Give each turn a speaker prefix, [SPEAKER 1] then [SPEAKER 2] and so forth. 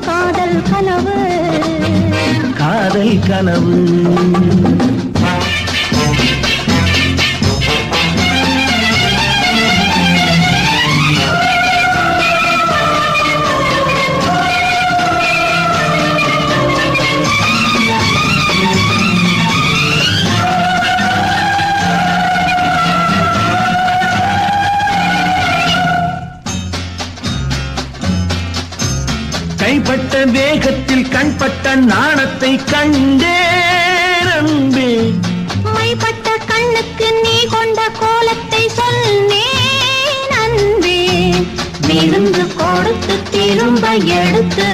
[SPEAKER 1] காதல் கனவு
[SPEAKER 2] காதல் கனவு கைப்பட்ட வேகத்தில் கண்பட்ட நாணத்தை கண்டேன் அன்பே
[SPEAKER 1] மைப்பட்ட கண்ணுக்கு நீ கொண்ட கோலத்தை சொன்னேன் அன்பே விருந்து கொடுத்து திரும்ப எடுத்து